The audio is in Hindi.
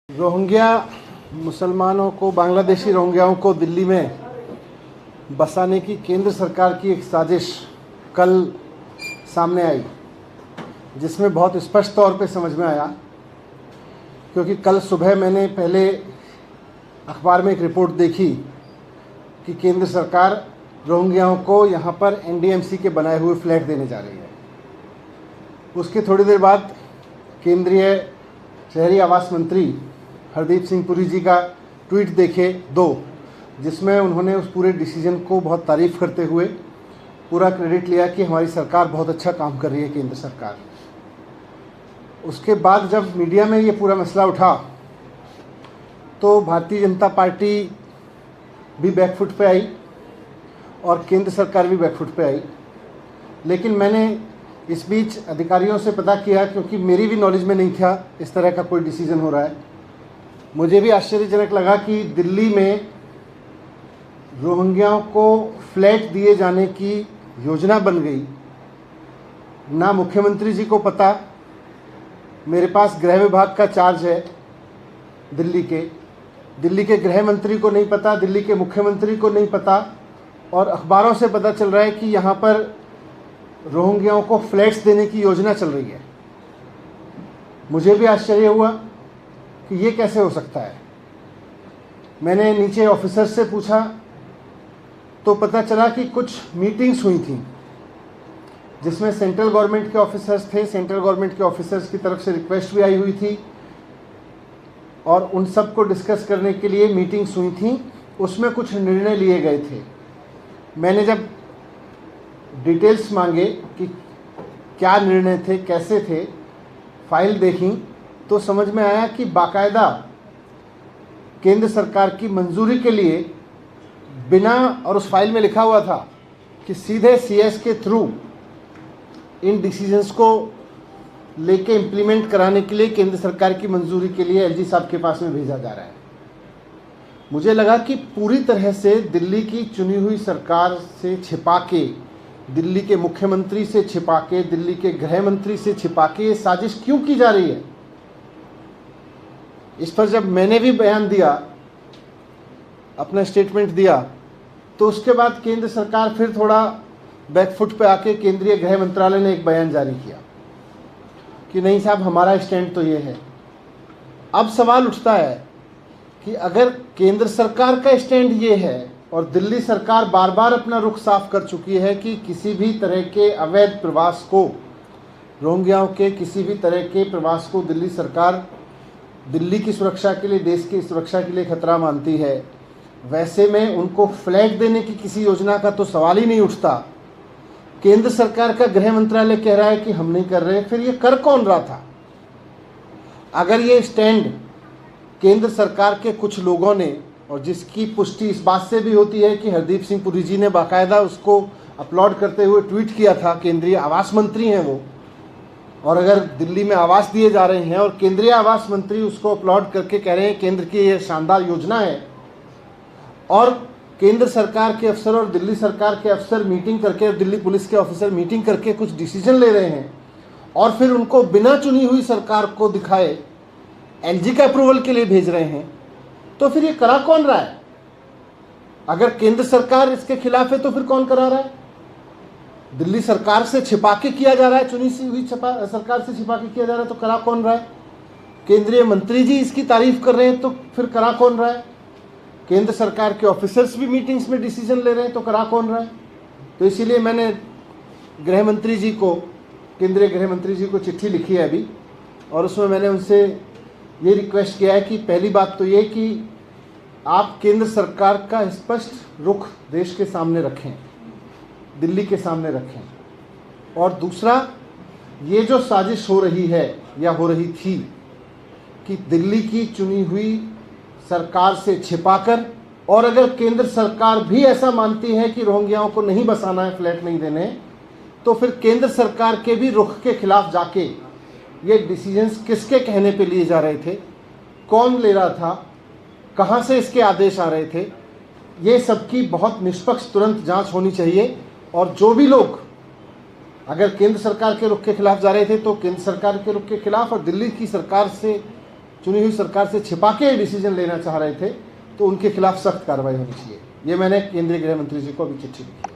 रोहिंग्या मुसलमानों को, बांग्लादेशी रोहिंग्याओं को दिल्ली में बसाने की केंद्र सरकार की एक साजिश कल सामने आई, जिसमें बहुत स्पष्ट तौर पे समझ में आया। क्योंकि कल सुबह मैंने पहले अखबार में एक रिपोर्ट देखी कि केंद्र सरकार रोहिंग्याओं को यहाँ पर एनडीएमसी के बनाए हुए फ्लैट देने जा रही है। उसके थोड़ी देर बाद केंद्रीय शहरी आवास मंत्री हरदीप सिंह पुरी जी का ट्वीट देखे जिसमें उन्होंने उस पूरे डिसीजन को बहुत तारीफ़ करते हुए पूरा क्रेडिट लिया कि हमारी सरकार बहुत अच्छा काम कर रही है, केंद्र सरकार। उसके बाद जब मीडिया में ये पूरा मसला उठा तो भारतीय जनता पार्टी भी बैकफुट पे आई और केंद्र सरकार भी बैकफुट पे आई। लेकिन मैंने इस बीच अधिकारियों से पता किया, क्योंकि मेरी भी नॉलेज में नहीं था इस तरह का कोई डिसीजन हो रहा है। मुझे भी आश्चर्यजनक लगा कि दिल्ली में रोहिंग्याओं को फ्लैट दिए जाने की योजना बन गई। ना मुख्यमंत्री जी को पता, मेरे पास गृह विभाग का चार्ज है दिल्ली के गृह मंत्री को नहीं पता, दिल्ली के मुख्यमंत्री को नहीं पता, और अखबारों से पता चल रहा है कि यहाँ पर रोहिंग्याओं को फ्लैट्स देने की योजना चल रही है। मुझे भी आश्चर्य हुआ कि ये कैसे हो सकता है। मैंने नीचे ऑफिसर से पूछा तो पता चला कि कुछ मीटिंग्स हुई थी जिसमें सेंट्रल गवर्नमेंट के ऑफिसर्स थे। सेंट्रल गवर्नमेंट के ऑफिसर्स की तरफ से रिक्वेस्ट भी आई हुई थी और उन सब को डिस्कस करने के लिए मीटिंग्स हुई थी। उसमें कुछ निर्णय लिए गए थे। मैंने जब डिटेल्स मांगे कि क्या निर्णय थे, कैसे थे, फाइल देखी तो समझ में आया कि बाकायदा केंद्र सरकार की मंजूरी के लिए बिना, और उस फाइल में लिखा हुआ था कि सीधे सीएस के थ्रू इन डिसीजंस को लेके इम्प्लीमेंट कराने के लिए केंद्र सरकार की मंजूरी के लिए एलजी साहब के पास में भेजा जा रहा है। मुझे लगा कि पूरी तरह से दिल्ली की चुनी हुई सरकार से छिपा के, दिल्ली के मुख्यमंत्री से छिपा के, दिल्ली के गृह मंत्री से छिपा के ये साजिश क्यों की जा रही है। इस पर जब मैंने भी बयान दिया, अपना स्टेटमेंट दिया, तो उसके बाद केंद्र सरकार फिर थोड़ा बैकफुट पे आके केंद्रीय गृह मंत्रालय ने एक बयान जारी किया कि नहीं साहब, हमारा स्टैंड तो ये है। अब सवाल उठता है कि अगर केंद्र सरकार का स्टैंड ये है और दिल्ली सरकार बार बार अपना रुख साफ कर चुकी है कि किसी भी तरह के अवैध प्रवास को, रोहिंग्याओं के किसी भी तरह के प्रवास को दिल्ली सरकार दिल्ली की सुरक्षा के लिए, देश की सुरक्षा के लिए खतरा मानती है, वैसे में उनको फ्लैट देने की किसी योजना का तो सवाल ही नहीं उठता। केंद्र सरकार का गृह मंत्रालय कह रहा है कि हम नहीं कर रहे, फिर ये कर कौन रहा था? अगर ये स्टैंड केंद्र सरकार के कुछ लोगों ने, और जिसकी पुष्टि इस बात से भी होती है कि हरदीप सिंह पुरी जी ने बाकायदा उसको अपलोड करते हुए ट्वीट किया था, केंद्रीय आवास मंत्री हैं वो, और अगर दिल्ली में आवास दिए जा रहे हैं और केंद्रीय आवास मंत्री उसको अपलोड करके कह रहे हैं केंद्र की ये शानदार योजना है, और केंद्र सरकार के अफसर और दिल्ली सरकार के अफसर मीटिंग करके, और दिल्ली पुलिस के ऑफिसर मीटिंग करके कुछ डिसीजन ले रहे हैं, और फिर उनको बिना चुनी हुई सरकार को दिखाए एलजी का अप्रूवल के लिए भेज रहे हैं, तो फिर ये करा कौन रहा है? अगर केंद्र सरकार इसके खिलाफ है तो फिर कौन करा रहा है? दिल्ली सरकार से छिपा के किया जा रहा है, चुनी हुई सरकार से छिपा के किया जा रहा है, तो करा कौन रहा है? केंद्रीय मंत्री जी इसकी तारीफ कर रहे हैं, तो फिर करा कौन रहा है? केंद्र सरकार के ऑफिसर्स भी मीटिंग्स में डिसीजन ले रहे हैं, तो करा कौन रहा है? तो इसीलिए मैंने गृह मंत्री जी को, केंद्रीय गृह मंत्री जी को चिट्ठी लिखी है अभी, और उसमें मैंने उनसे ये रिक्वेस्ट किया है कि पहली बात तो ये कि आप केंद्र सरकार का स्पष्ट रुख देश के सामने रखें, दिल्ली के सामने रखें, और दूसरा, ये जो साजिश हो रही है या हो रही थी कि दिल्ली की चुनी हुई सरकार से छिपाकर, और अगर केंद्र सरकार भी ऐसा मानती है कि रोहिंग्याओं को नहीं बसाना है, फ्लैट नहीं देने, तो फिर केंद्र सरकार के भी रुख के खिलाफ जाके ये डिसीजंस किसके कहने पे लिए जा रहे थे, कौन ले रहा था, कहाँ से इसके आदेश आ रहे थे, ये सबकी बहुत निष्पक्ष तुरंत जांच होनी चाहिए। और जो भी लोग अगर केंद्र सरकार के रुख के खिलाफ जा रहे थे तो केंद्र सरकार के रुख के खिलाफ, और दिल्ली की सरकार से चुनी हुई सरकार से छिपा के डिसीजन लेना चाह रहे थे, तो उनके खिलाफ सख्त कार्रवाई होनी चाहिए। ये मैंने केंद्रीय गृह मंत्री जी को अभी चिट्ठी लिखी।